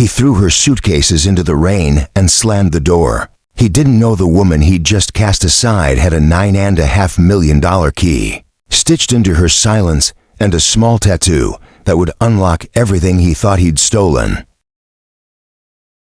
He threw her suitcases into the rain and slammed the door. He didn't know the woman he'd just cast aside had a $9.5 million key, stitched into her silence, and a small tattoo that would unlock everything he thought he'd stolen.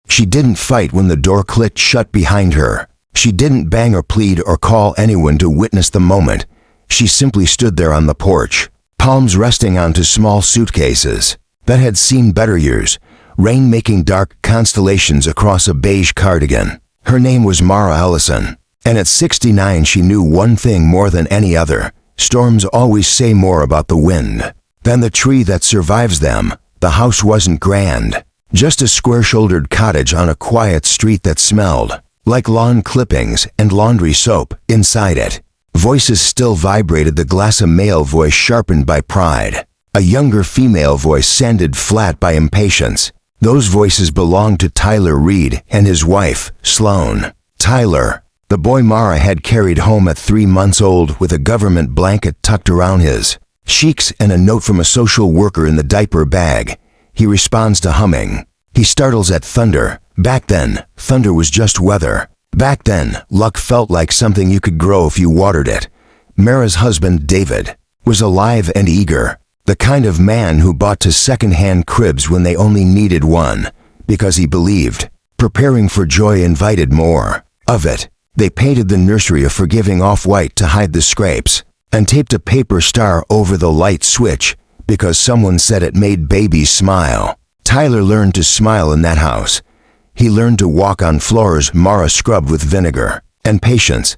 She didn't fight when the door clicked shut behind her. She didn't bang or plead or call anyone to witness the moment. She simply stood there on the porch, palms resting onto small suitcases that had seen better years, rain making dark constellations across a beige cardigan. Her name was Mara Ellison, and at 69 she knew one thing more than any other. Storms always say more about the wind than the tree that survives them. The house wasn't grand, just a square-shouldered cottage on a quiet street that smelled like lawn clippings and laundry soap inside it. Voices still vibrated, the glass a male voice sharpened by pride, a younger female voice sanded flat by impatience. Those voices belonged to Tyler Reed and his wife, Sloan. Tyler, the boy Mara had carried home at 3 months old with a government blanket tucked around his cheeks and a note from a social worker in the diaper bag. He responds to humming. He startles at thunder. Back then, thunder was just weather. Back then, luck felt like something you could grow if you watered it. Mara's husband, David, was alive and eager, the kind of man who bought to second-hand cribs when they only needed one, because he believed. Preparing for joy invited more of it. They painted the nursery a forgiving off-white to hide the scrapes, and taped a paper star over the light switch because someone said it made babies smile. Tyler learned to smile in that house. He learned to walk on floors Mara scrubbed with vinegar and patience.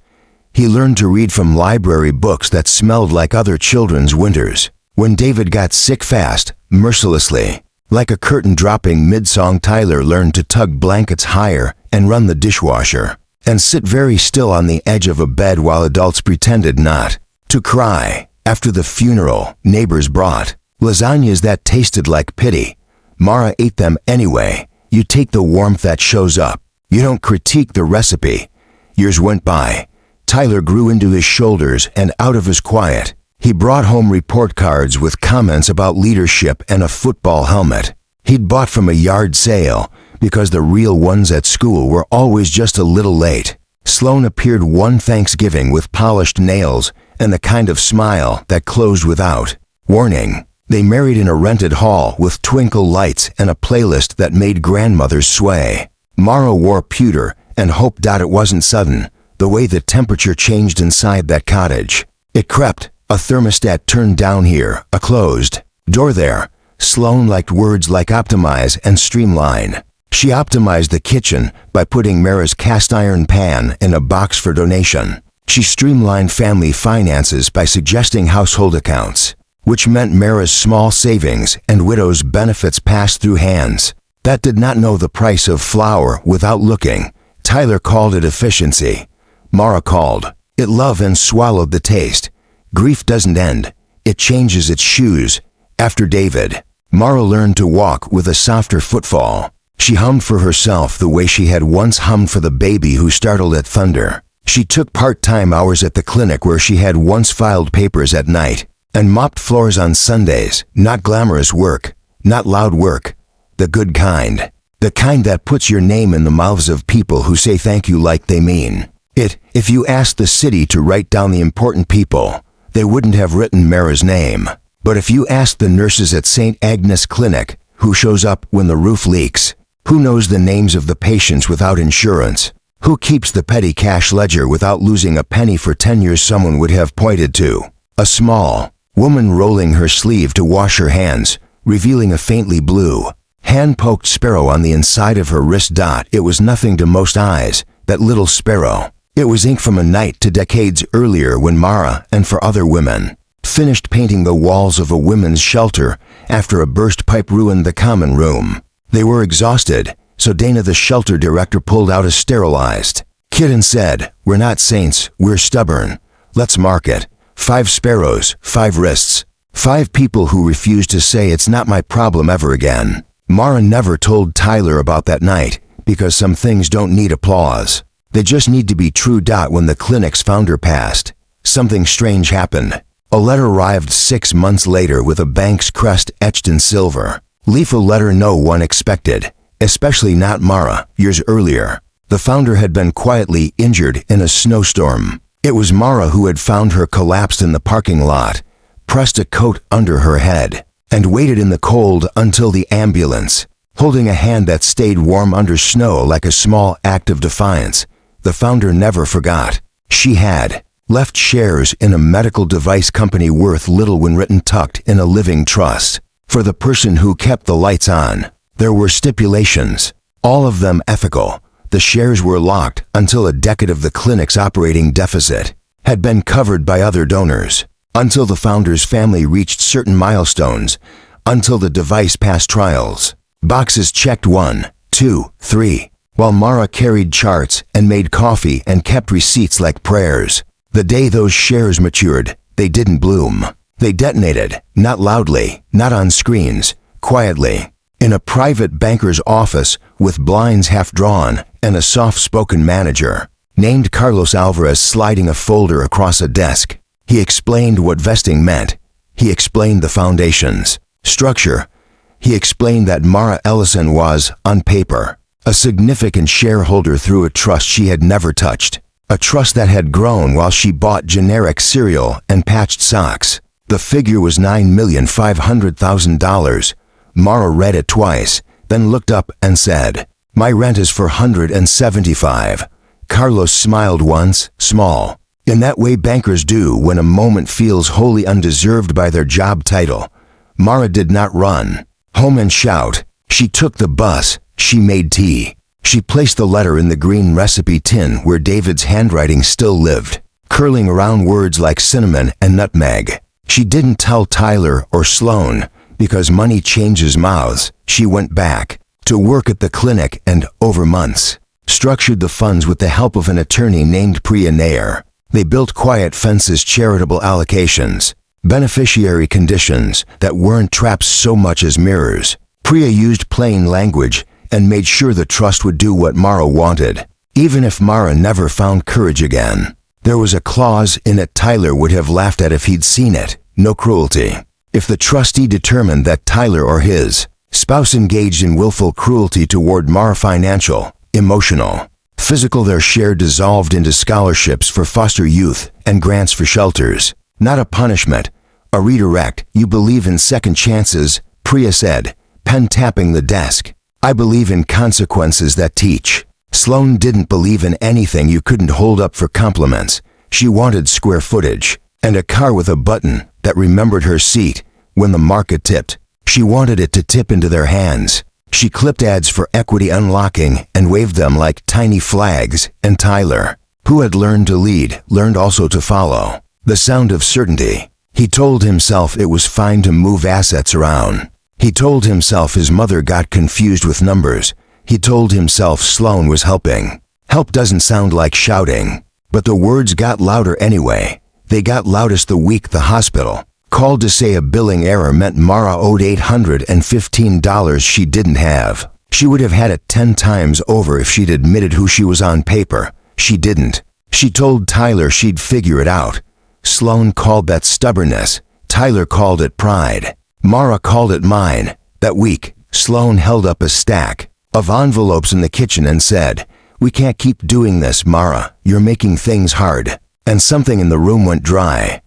He learned to read from library books that smelled like other children's winters. When David got sick fast, mercilessly, like a curtain dropping mid-song, Tyler learned to tug blankets higher and run the dishwasher, and sit very still on the edge of a bed while adults pretended not to cry. After the funeral, neighbors brought lasagnas that tasted like pity. Mara ate them anyway. You take the warmth that shows up. You don't critique the recipe. Years went by. Tyler grew into his shoulders and out of his quiet. He brought home report cards with comments about leadership and a football helmet he'd bought from a yard sale because the real ones at school were always just a little late. Sloan appeared one Thanksgiving with polished nails and the kind of smile that closed without warning. They married in a rented hall with twinkle lights and a playlist that made grandmothers sway. Mara wore pewter and hoped it wasn't sudden, the way the temperature changed inside that cottage. It crept, a thermostat turned down here, a closed door there. Sloan liked words like optimize and streamline. She optimized the kitchen by putting Mara's cast iron pan in a box for donation. She streamlined family finances by suggesting household accounts, which meant Mara's small savings and widow's benefits passed through hands that did not know the price of flour without looking. Tyler called it efficiency. Mara called it love and swallowed the taste. Grief doesn't end. It changes its shoes. After David, Mara learned to walk with a softer footfall. She hummed for herself the way she had once hummed for the baby who startled at thunder. She took part-time hours at the clinic where she had once filed papers at night and mopped floors on Sundays. Not glamorous work, not loud work, the good kind. The kind that puts your name in the mouths of people who say thank you like they mean it. If you asked the city to write down the important people, they wouldn't have written Mara's name. But if you asked the nurses at St. Agnes Clinic who shows up when the roof leaks, who knows the names of the patients without insurance, who keeps the petty cash ledger without losing a penny for 10 years, someone would have pointed to a small woman rolling her sleeve to wash her hands, revealing a faintly blue, hand-poked sparrow on the inside of her wrist. It was nothing to most eyes, that little sparrow. It was ink from a night to decades earlier when Mara, and for other women, finished painting the walls of a women's shelter after a burst pipe ruined the common room. They were exhausted, so Dana, the shelter director, pulled out a sterilized kit and said, "We're not saints, we're stubborn. Let's mark it. 5 sparrows, 5 wrists, 5 people who refused to say it's not my problem ever again." Mara never told Tyler about that night because some things don't need applause. They just need to be true. When the clinic's founder passed, something strange happened. A letter arrived 6 months later with a bank's crest etched in silver. Leaf, a letter no one expected. especially not Mara, years earlier. The founder had been quietly injured in a snowstorm. It was Mara who had found her collapsed in the parking lot, pressed a coat under her head, and waited in the cold until the ambulance. Holding a hand that stayed warm under snow like a small act of defiance, the founder never forgot. She had left shares in a medical device company worth little when written tucked in a living trust. For the person who kept the lights on, there were stipulations, all of them ethical. The shares were locked until a decade of the clinic's operating deficit had been covered by other donors, until the founder's family reached certain milestones, until the device passed trials. Boxes checked 1, 2, 3, while Mara carried charts and made coffee and kept receipts like prayers. The day those shares matured, they didn't bloom. They detonated, not loudly, not on screens, quietly, in a private banker's office with blinds half drawn and a soft-spoken manager named Carlos Alvarez sliding a folder across a desk. He explained what vesting meant. He explained the foundation's structure. He explained that Mara Ellison was, on paper, a significant shareholder through a trust she had never touched, a trust that had grown while she bought generic cereal and patched socks. The figure was $9,500,000. Mara read it twice, then looked up and said, "My rent is for $175,000. Carlos smiled once, small, in that way bankers do when a moment feels wholly undeserved by their job title. Mara did not run home and shout. She took the bus. She made tea. She placed the letter in the green recipe tin where David's handwriting still lived, curling around words like cinnamon and nutmeg. She didn't tell Tyler or Sloan, because money changes mouths. She went back to work at the clinic and, over months, structured the funds with the help of an attorney named Priya Nair. They built quiet fences, charitable allocations, beneficiary conditions that weren't traps so much as mirrors. Priya used plain language and made sure the trust would do what Mara wanted, even if Mara never found courage again. There was a clause in it Tyler would have laughed at if he'd seen it: no cruelty. If the trustee determined that Tyler or his spouse engaged in willful cruelty toward Mara, financial, emotional, physical, their share dissolved into scholarships for foster youth and grants for shelters. Not a punishment, a redirect. "You believe in second chances," Priya said, pen tapping the desk. "I believe in consequences that teach." Sloan didn't believe in anything you couldn't hold up for compliments. She wanted square footage and a car with a button that remembered her seat when the market tipped. She wanted it to tip into their hands. She clipped ads for equity unlocking and waved them like tiny flags, and Tyler, who had learned to lead, learned also to follow. The sound of certainty. He told himself it was fine to move assets around. He told himself his mother got confused with numbers. He told himself Sloan was helping. Help doesn't sound like shouting, but the words got louder anyway. They got loudest the week the hospital called to say a billing error meant Mara owed $815 she didn't have. She would have had it 10 times over if she'd admitted who she was on paper. She didn't. She told Tyler she'd figure it out. Sloan called that stubbornness. Tyler called it pride. Mara called it mine. That week, Sloan held up a stack of envelopes in the kitchen and said, "We can't keep doing this, Mara. You're making things hard." And something in the room went dry.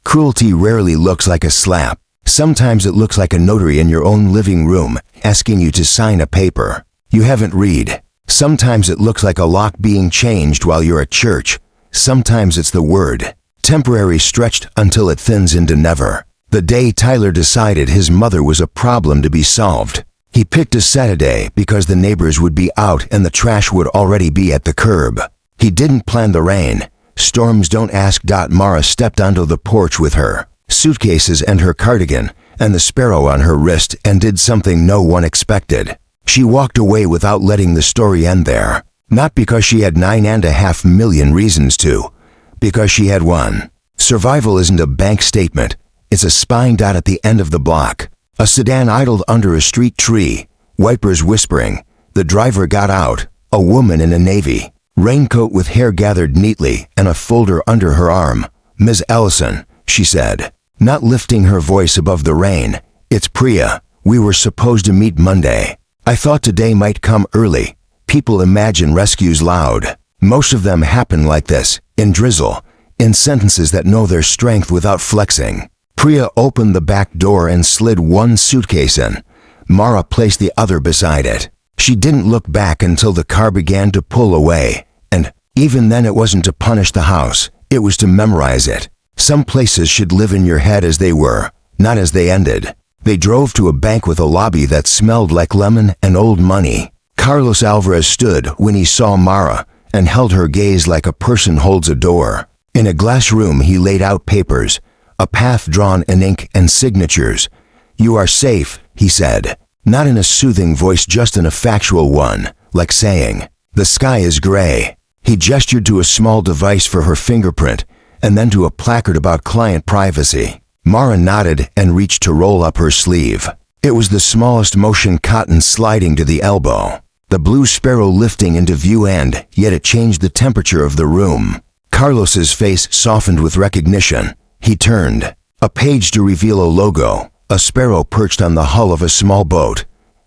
Cruelty rarely looks like a slap. Sometimes it looks like a notary in your own living room asking you to sign a paper you haven't read. Sometimes it looks like a lock being changed while you're at church. Sometimes it's the word temporary stretched until it thins into never. The day Tyler decided his mother was a problem to be solved, he picked a Saturday because the neighbors would be out and the trash would already be at the curb. He didn't plan the rain. Storms don't ask. Mara stepped onto the porch with her suitcases and her cardigan and the sparrow on her wrist and did something no one expected. She walked away without letting the story end there. Not because she had 9.5 million reasons to, because she had one. Survival isn't a bank statement. It's a spine dot at the end of the block. A sedan idled under a street tree, wipers whispering. The driver got out, a woman in a navy raincoat with hair gathered neatly and a folder under her arm. "Ms. Ellison," she said, not lifting her voice above the rain, "it's Priya. We were supposed to meet Monday." I thought today might come early. People imagine rescues loud. Most of them happen like this, in drizzle, in sentences that know their strength without flexing. Priya opened the back door and slid one suitcase in. Mara placed the other beside it. She didn't look back until the car began to pull away, and even then it wasn't to punish the house, it was to memorize it. Some places should live in your head as they were, not as they ended. They drove to a bank with a lobby that smelled like lemon and old money. Carlos Alvarez stood when he saw Mara and held her gaze like a person holds a door. In a glass room he laid out papers, a path drawn in ink and signatures. "You are safe," he said, not in a soothing voice, just in a factual one, like saying, "The sky is gray." He gestured to a small device for her fingerprint, and then to a placard about client privacy. Mara nodded and reached to roll up her sleeve. It was the smallest motion, cotton sliding to the elbow. The blue sparrow lifting into view, and yet it changed the temperature of the room. Carlos's face softened with recognition. He turned a page to reveal a logo, a sparrow perched on the hull of a small boat.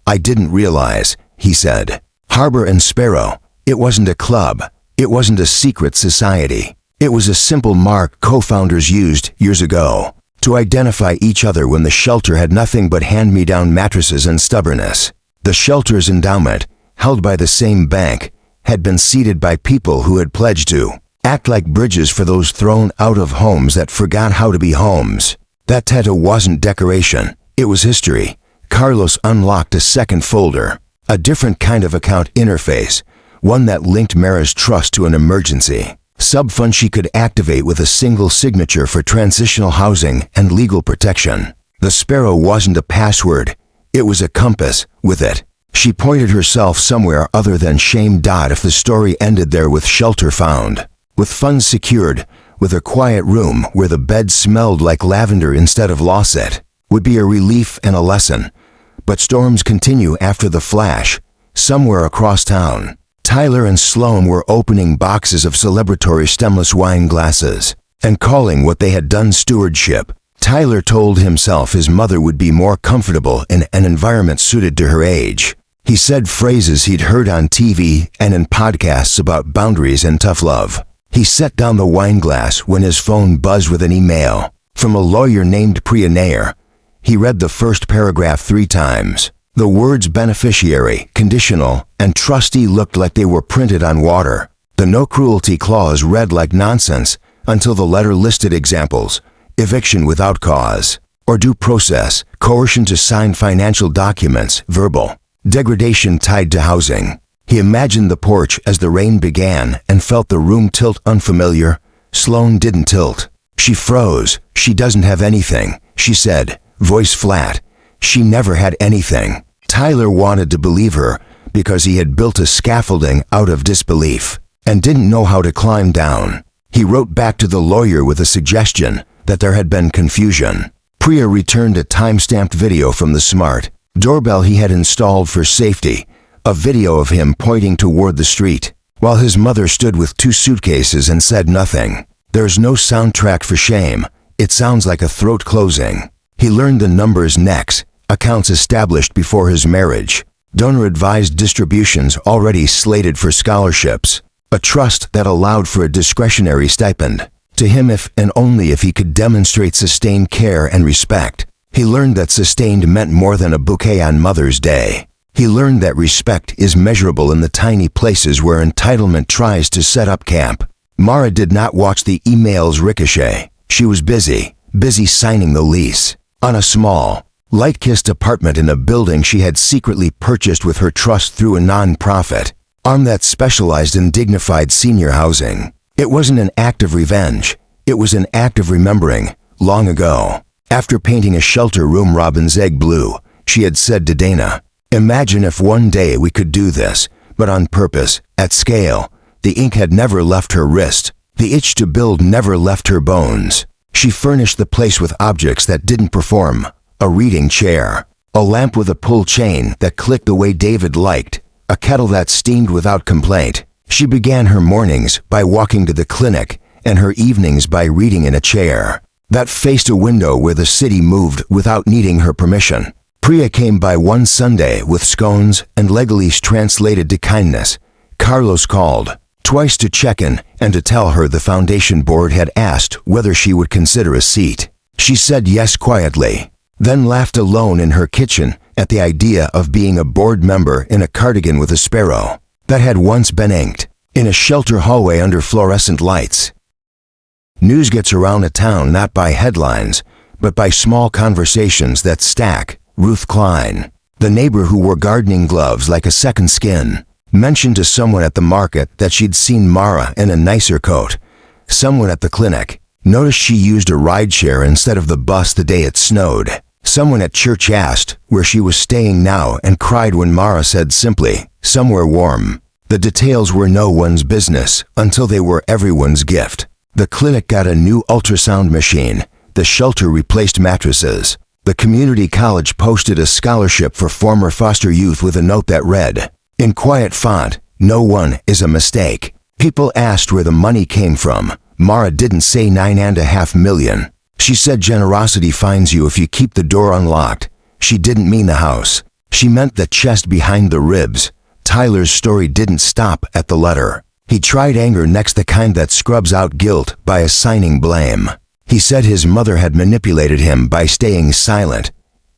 "I didn't realize," he said. Harbor and Sparrow. It wasn't a club. It wasn't a secret society. It was a simple mark co-founders used years ago to identify each other when the shelter had nothing but hand-me-down mattresses and stubbornness. The shelter's endowment, held by the same bank, had been seeded by people who had pledged to act like bridges for those thrown out of homes that forgot how to be homes. That tattoo wasn't decoration, it was history. Carlos unlocked a second folder, a different kind of account interface, one that linked Mara's trust to an emergency sub-fund she could activate with a single signature for transitional housing and legal protection. The sparrow wasn't a password, it was a compass. With it, she pointed herself somewhere other than shame. If the story ended there with shelter found, with funds secured, with a quiet room where the bed smelled like lavender instead of Lawset, would be a relief and a lesson. But storms continue after the flash. Somewhere across town, Tyler and Sloan were opening boxes of celebratory stemless wine glasses and calling what they had done stewardship. Tyler told himself his mother would be more comfortable in an environment suited to her age. He said phrases he'd heard on TV and in podcasts about boundaries and tough love. He set down the wine glass when his phone buzzed with an email from a lawyer named Priya Nair. He read the first paragraph 3 times. The words beneficiary, conditional, and trustee looked like they were printed on water. The no cruelty clause read like nonsense until the letter listed examples: eviction without cause, or due process, coercion to sign financial documents, verbal, degradation tied to housing. He imagined the porch as the rain began and felt the room tilt. Unfamiliar. Sloan didn't tilt. She froze. "She doesn't have anything," she said, voice flat. She never had anything. Tyler wanted to believe her because he had built a scaffolding out of disbelief and didn't know how to climb down. He wrote back to the lawyer with a suggestion that there had been confusion. Priya returned a time-stamped video from the smart doorbell he had installed for safety, a video of him pointing toward the street, while his mother stood with 2 suitcases and said nothing. There's no soundtrack for shame. It sounds like a throat closing. He learned the numbers next, accounts established before his marriage, donor-advised distributions already slated for scholarships, a trust that allowed for a discretionary stipend to him if and only if he could demonstrate sustained care and respect. He learned that sustained meant more than a bouquet on Mother's Day. He learned that respect is measurable in the tiny places where entitlement tries to set up camp. Mara did not watch the emails ricochet. She was busy signing the lease on a small, light-kissed apartment in a building she had secretly purchased with her trust through a non-profit arm that specialized in dignified senior housing. It wasn't an act of revenge. It was an act of remembering. Long ago, after painting a shelter room robin's egg blue, she had said to Dana, "Imagine if one day we could do this, but on purpose, at scale." The ink had never left her wrist. The itch to build never left her bones. She furnished the place with objects that didn't perform: a reading chair, a lamp with a pull chain that clicked the way David liked, a kettle that steamed without complaint. She began her mornings by walking to the clinic and her evenings by reading in a chair that faced a window where the city moved without needing her permission. Priya came by one Sunday with scones and legalese translated to kindness. Carlos called twice to check in and to tell her the foundation board had asked whether she would consider a seat. She said yes quietly, then laughed alone in her kitchen at the idea of being a board member in a cardigan with a sparrow that had once been inked in a shelter hallway under fluorescent lights. News gets around a town not by headlines, but by small conversations that stack. Ruth Klein, the neighbor who wore gardening gloves like a second skin, mentioned to someone at the market that she'd seen Mara in a nicer coat. Someone at the clinic noticed she used a rideshare instead of the bus the day it snowed. Someone at church asked where she was staying now and cried when Mara said simply, "Somewhere warm." The details were no one's business until they were everyone's gift. The clinic got a new ultrasound machine. The shelter replaced mattresses. The community college posted a scholarship for former foster youth with a note that read, in quiet font, "No one is a mistake." People asked where the money came from. Mara didn't say $9.5 million. She said generosity finds you if you keep the door unlocked. She didn't mean the house. She meant the chest behind the ribs. Tyler's story didn't stop at the letter. He tried anger next, the kind that scrubs out guilt by assigning blame. He said his mother had manipulated him by staying silent.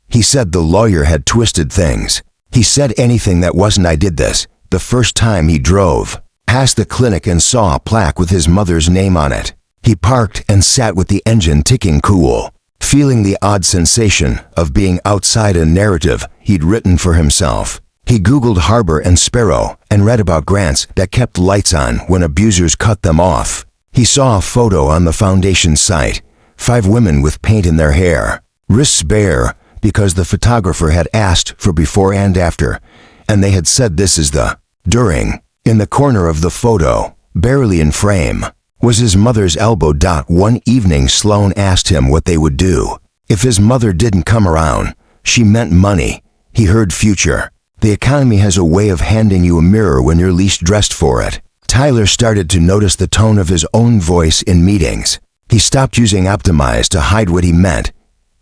He said the lawyer had twisted things. He said anything that wasn't "I did this." The first time he drove past the clinic and saw a plaque with his mother's name on it, he parked and sat with the engine ticking cool, feeling the odd sensation of being outside a narrative he'd written for himself. He Googled harbor and sparrow and read about grants that kept lights on when abusers cut them off. He saw a photo on the foundation site, 5 women with paint in their hair, wrists bare because the photographer had asked for before and after, and they had said this is the during. In the corner of the photo, barely in frame, was his mother's elbow. One evening Sloan asked him what they would do if his mother didn't come around. She meant money. He heard future. The economy has a way of handing you a mirror when you're least dressed for it. Tyler started to notice the tone of his own voice in meetings. He stopped using optimize to hide what he meant.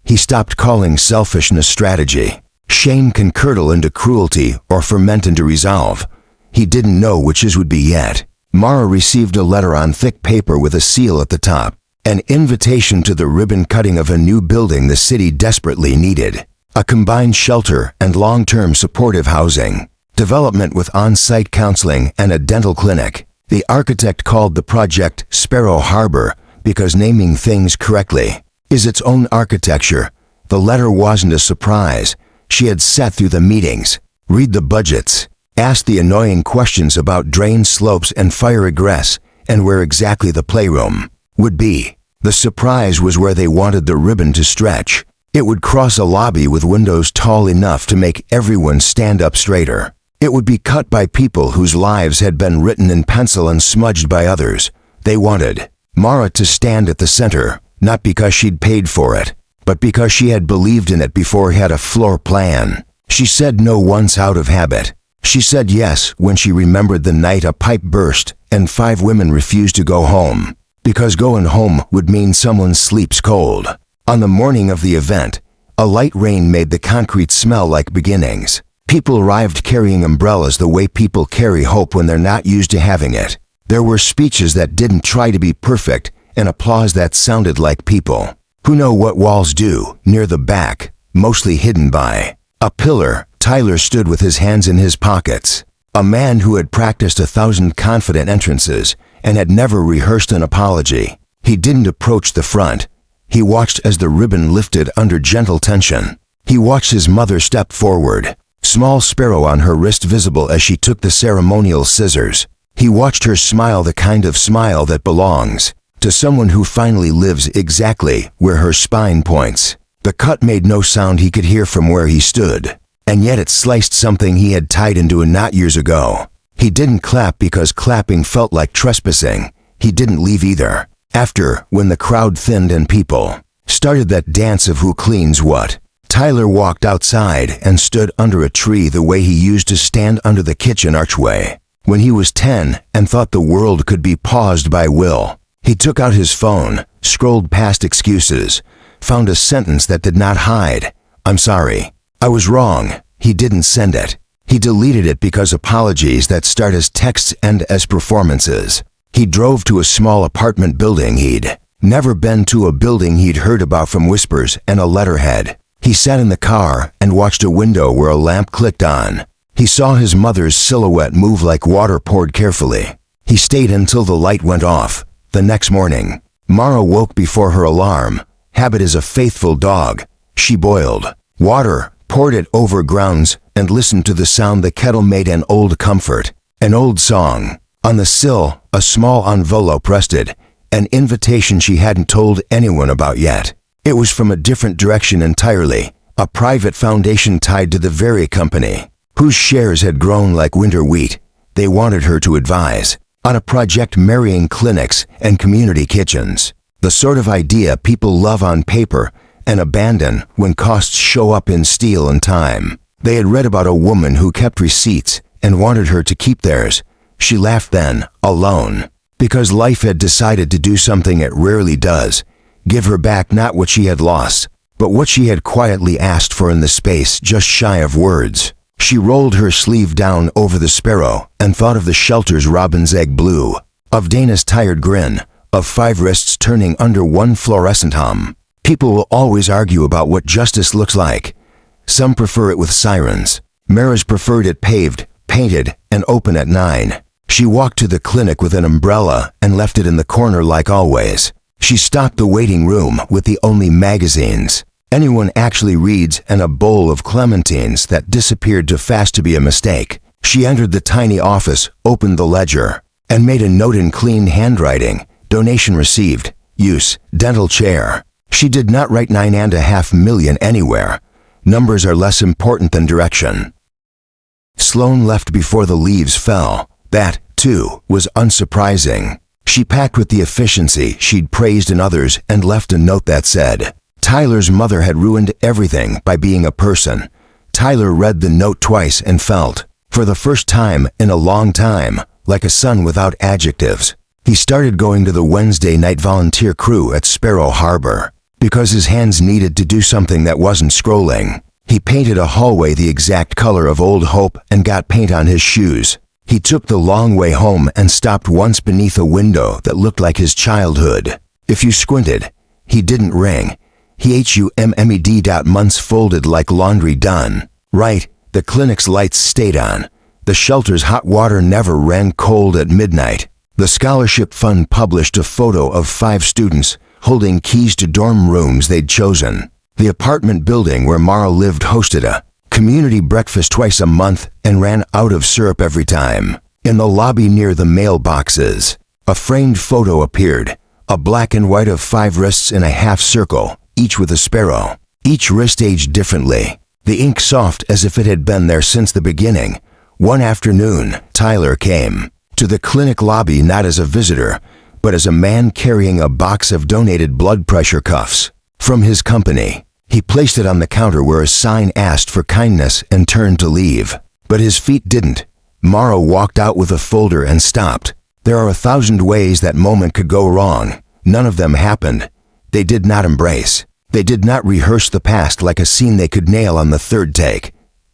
He stopped calling selfishness strategy. Shame can curdle into cruelty or ferment into resolve. He didn't know which his would be yet. Mara received a letter on thick paper with a seal at the top, an invitation to the ribbon cutting of a new building the city desperately needed. A combined shelter and long-term supportive housing. Development with on-site counseling and a dental clinic. The architect called the project Sparrow Harbor because naming things correctly is its own architecture. The letter wasn't a surprise. She had sat through the meetings, read the budgets, asked the annoying questions about drain slopes and fire egress and where exactly the playroom would be. The surprise was where they wanted the ribbon to stretch. It would cross a lobby with windows tall enough to make everyone stand up straighter. It would be cut by people whose lives had been written in pencil and smudged by others. They wanted Mara to stand at the center, not because she'd paid for it, but because she had believed in it before it had a floor plan. She said no once out of habit. She said yes when she remembered the night a pipe burst and 5 women refused to go home, because going home would mean someone sleeps cold. On the morning of the event, a light rain made the concrete smell like beginnings. People arrived carrying umbrellas the way people carry hope when they're not used to having it. There were speeches that didn't try to be perfect and applause that sounded like people who know what walls do near the back, mostly hidden by a pillar. Tyler stood with his hands in his pockets, a man who had practiced 1,000 confident entrances and had never rehearsed an apology. He didn't approach the front. He watched as the ribbon lifted under gentle tension. He watched his mother step forward, small sparrow on her wrist visible as she took the ceremonial scissors. He watched her smile, the kind of smile that belongs to someone who finally lives exactly where her spine points. The cut made no sound he could hear from where he stood, and yet it sliced something he had tied into a knot years ago. He didn't clap because clapping felt like trespassing. He didn't leave either. After, when the crowd thinned and people started that dance of who cleans what, Tyler walked outside and stood under a tree the way he used to stand under the kitchen archway when he was 10 and thought the world could be paused by will. He took out his phone, scrolled past excuses, found a sentence that did not hide "I'm sorry," I was wrong. He didn't send it. He deleted it because apologies that start as texts end as performances. He drove to a small apartment building he'd never been to, a building he'd heard about from whispers and a letterhead. He sat in the car and watched a window where a lamp clicked on. He saw his mother's silhouette move like water poured carefully. He stayed until the light went off. The next morning, Mara woke before her alarm. Habit is a faithful dog. She boiled water, poured it over grounds, and listened to the sound the kettle made. An old comfort, an old song. On the sill, a small envelope rested, an invitation she hadn't told anyone about yet. It was from a different direction entirely, a private foundation tied to the very company whose shares had grown like winter wheat. They wanted her to advise on a project marrying clinics and community kitchens, the sort of idea people love on paper and abandon when costs show up in steel and time. They had read about a woman who kept receipts and wanted her to keep theirs. She laughed then, alone, because life had decided to do something it rarely does, give her back not what she had lost, but what she had quietly asked for in the space just shy of words. She rolled her sleeve down over the sparrow and thought of the shelter's robin's egg blue, of Dana's tired grin, of 5 wrists turning under one fluorescent hum. People will always argue about what justice looks like. Some prefer it with sirens. Mara's preferred it paved, painted, and open at 9. She walked to the clinic with an umbrella and left it in the corner like always. She stocked the waiting room with the only magazines anyone actually reads and a bowl of clementines that disappeared too fast to be a mistake. She entered the tiny office, opened the ledger, and made a note in clean handwriting. Donation received. Use, dental chair. She did not write 9.5 million anywhere. Numbers are less important than direction. Sloane left before the leaves fell. That, too, was unsurprising. She packed with the efficiency she'd praised in others and left a note that said, Tyler's mother had ruined everything by being a person. Tyler read the note twice and felt, for the first time in a long time, like a son without adjectives. He started going to the Wednesday night volunteer crew at Sparrow Harbor because his hands needed to do something that wasn't scrolling. He painted a hallway the exact color of Old Hope and got paint on his shoes. He took the long way home and stopped once beneath a window that looked like his childhood. If you squinted, he didn't ring. He HUMMED. Months folded like laundry done. Right, the clinic's lights stayed on. The shelter's hot water never ran cold at midnight. The scholarship fund published a photo of 5 students holding keys to dorm rooms they'd chosen. The apartment building where Mara lived hosted a community breakfast twice a month and ran out of syrup every time. In the lobby near the mailboxes, a framed photo appeared, a black and white of 5 wrists in a half circle, each with a sparrow, each wrist aged differently, the ink soft as if it had been there since the beginning. One afternoon, Tyler came to the clinic lobby not as a visitor, but as a man carrying a box of donated blood pressure cuffs from his company. He placed it on the counter where a sign asked for kindness and turned to leave, but his feet didn't. Mara walked out with a folder and stopped. There are 1,000 ways that moment could go wrong. None of them happened. They did not embrace. They did not rehearse the past like a scene they could nail on the 3rd take.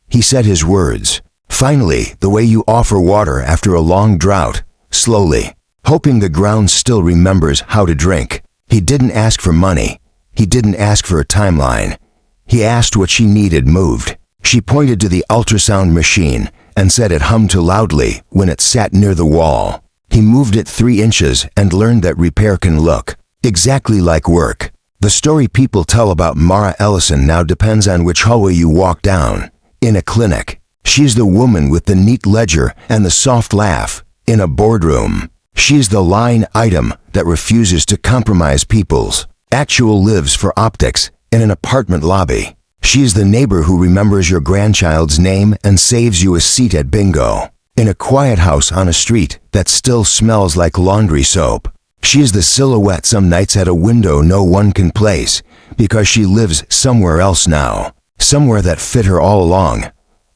He said his words. Finally, the way you offer water after a long drought, slowly, hoping the ground still remembers how to drink. He didn't ask for money. He didn't ask for a timeline. He asked what she needed moved. She pointed to the ultrasound machine and said it hummed too loudly when it sat near the wall. He moved it 3 inches and learned that repair can look exactly like work. The story people tell about Mara Ellison now depends on which hallway you walk down. In a clinic, she's the woman with the neat ledger and the soft laugh. In a boardroom, she's the line item that refuses to compromise people's actual lives for optics. In an apartment lobby, she's the neighbor who remembers your grandchild's name and saves you a seat at bingo. In a quiet house on a street that still smells like laundry soap, she is the silhouette some nights at a window no one can place because she lives somewhere else now, somewhere that fit her all along.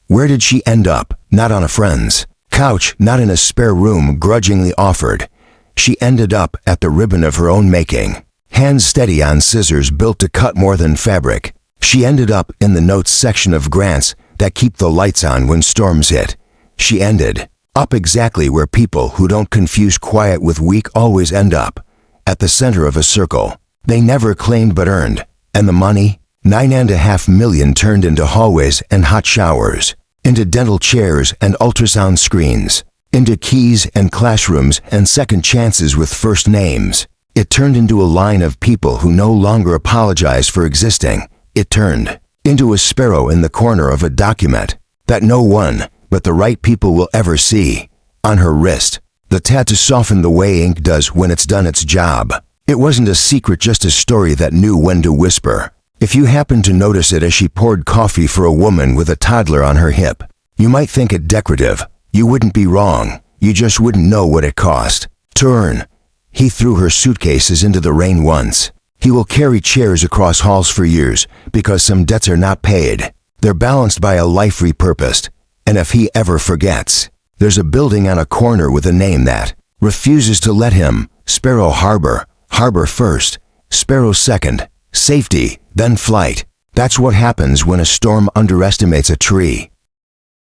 Where did she end up? Not on a friend's couch, not in a spare room grudgingly offered. She ended up at the ribbon of her own making, hands steady on scissors built to cut more than fabric. She ended up in the notes section of grants that keep the lights on when storms hit. She ended up exactly where people who don't confuse quiet with weak always end up, at the center of a circle they never claimed but earned. And the money? $9.5 million turned into hallways and hot showers, into dental chairs and ultrasound screens, into keys and classrooms and second chances with first names. It turned into a line of people who no longer apologize for existing. It turned into a sparrow in the corner of a document that no one but the right people will ever see. On her wrist, the tattoo softened the way ink does when it's done its job. It wasn't a secret, just a story that knew when to whisper. If you happened to notice it as she poured coffee for a woman with a toddler on her hip, you might think it decorative. You wouldn't be wrong. You just wouldn't know what it cost to earn. He threw her suitcases into the rain once. He will carry chairs across halls for years because some debts are not paid. They're balanced by a life repurposed. And if he ever forgets, there's a building on a corner with a name that refuses to let him. Sparrow Harbor. Harbor first, Sparrow second, safety, then flight. That's what happens when a storm underestimates a tree.